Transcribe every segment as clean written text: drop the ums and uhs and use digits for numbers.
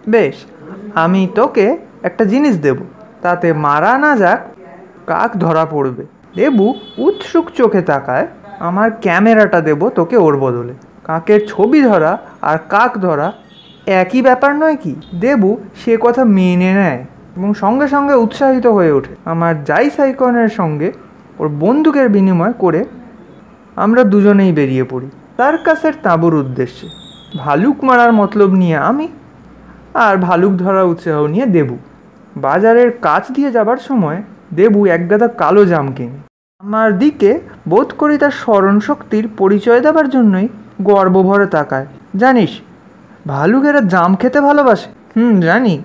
বেশ, আমি তোকে একটা জিনিস দেব, তাতে মারা না যাক কাক ধরা পড়বে। দেবু উৎসুক চোখে তাকায়। আমার ক্যামেরাটা দেব তোকে ওর বদলে। কাকের ছবি ধরা আর কাক ধরা একই ব্যাপার নয় কি? দেবু সে কথা মেনে নেয় এবং সঙ্গে সঙ্গে উৎসাহিত হয়ে ওঠে। আমার জাইসাইকনের সঙ্গে ওর বন্দুকের বিনিময় করে আমরা দুজনেই বেরিয়ে পড়ি সার্কাসের তাঁবুর উদ্দেশ্যে। ভালুক মারার মতলব নিয়ে আমি, আর ভালুক ধরার উৎসাহ নিয়ে দেবু। বাজারের কাছ দিয়ে যাবার সময় দেবু একগাদা কালো জাম কেনে। আমার দিকে বোধ করি তার স্মরণশক্তির পরিচয় দেবার জন্যই গর্ব ভরে তাকায়। জানিস, ভালুকেরা জাম খেতে ভালোবাসে। জানি,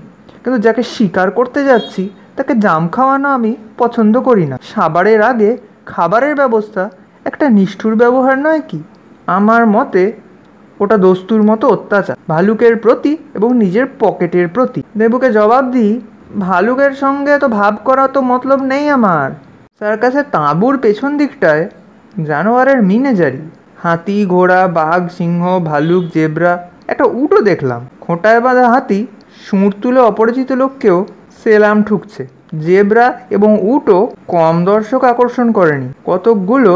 কিন্তু যাকে শিকার করতে যাচ্ছি তাকে জাম খাওয়ানো আমি পছন্দ করি না। সাবারের আগে খাবারের ব্যবস্থা একটা নিষ্ঠুর ব্যবহার নয় কি? আমার মতে ওটা দস্তুর মতো অত্যাচার ভালুকের প্রতি এবং নিজের পকেটের প্রতি। দেবুকে জবাব দিই, ভালুকের সঙ্গে তো ভাব করা তো মতলব নেই আমার। সার্কাসের তাঁবুর পেছন দিকটায় জানোয়ারের মিনেজারি, হাতি, ঘোড়া, বাঘ, সিংহ, ভালুক, জেব্রা, একটা উটও দেখলাম। খোঁটায় বাঁধা হাতি সুঁড় তুলে অপরিচিত লোককেও সেলাম ঠুকছে। জেব্রা এবং উটও কম দর্শক আকর্ষণ করেনি। কতকগুলো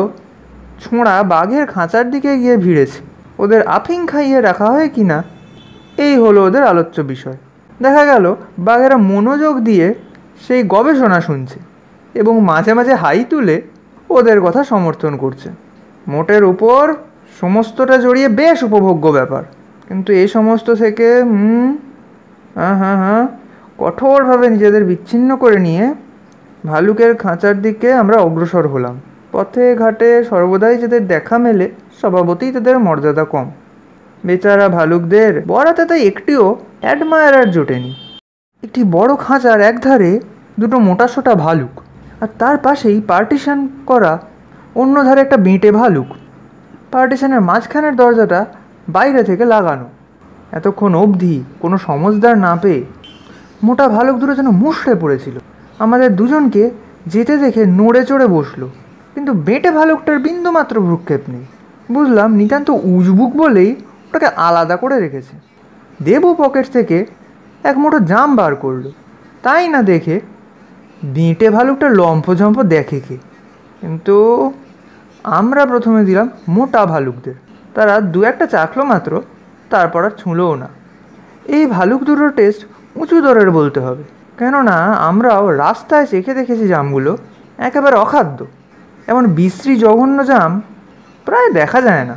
ছোঁড়া বাঘের খাঁচার দিকে গিয়ে ভিড়েছে। ওদের আফিং খাইয়ে রাখা হয় কি না, এই হলো ওদের আলোচ্য বিষয়। দেখা গেল বাঘেরা মনোযোগ দিয়ে সেই গবেষণা শুনছে এবং মাঝে মাঝে হাই তুলে ওদের কথা সমর্থন করছে। মোটের উপর সমস্তটা জড়িয়ে বেশ উপভোগ্য ব্যাপার। কিন্তু এই সমস্ত থেকে কঠোরভাবে নিজেদের বিচ্ছিন্ন করে নিয়ে ভালুকের খাঁচার দিকে আমরা অগ্রসর হলাম। পথে ঘাটে সর্বদাই যাদের দেখা মেলে স্বভাবতই তাদের মর্যাদা কম। বেচারা ভালুকদের বরাতে তাই একটিও অ্যাডমায়ারার জোটেনি। একটি বড় খাঁচার একধারে দুটো মোটাসোটা ভালুক, আর তার পাশেই পার্টিশন করা অন্য ধারে একটা বেঁটে ভালুক। পার্টিশনের মাঝখানের দরজাটা বাইরে থেকে লাগানো। এতক্ষণ অবধি কোনো সমজদার না পেয়ে মোটা ভালুক দুটো যেন মুষড়ে পড়েছিল। আমাদের দুজনকে যেতে দেখে নড়ে চড়ে বসলো, কিন্তু বেঁটে ভালুকটার বিন্দুমাত্র ভ্রুক্ষেপ নেই। বুঝলাম নিতান্ত উজবুক বলেই ওটাকে আলাদা করে রেখেছে। দেবু পকেট থেকে এক মুঠো জাম বার করলো। তাই না দেখে বেঁটে ভালুকটা লম্ফঝম্প দেখে কে? কিন্তু আমরা প্রথমে দিলাম মোটা ভালুকদের। তারা দু একটা চাখলো মাত্র, তারপর আর ছুঁলোও না। এই ভালুক দুটোর টেস্ট উঁচু দরের বলতে হবে, কেননা আমরাও রাস্তায় চেখে দেখেছি জামগুলো একেবারে অখাদ্য। এমন বিশ্রী জঘন্য জাম প্রায় দেখা যায় না।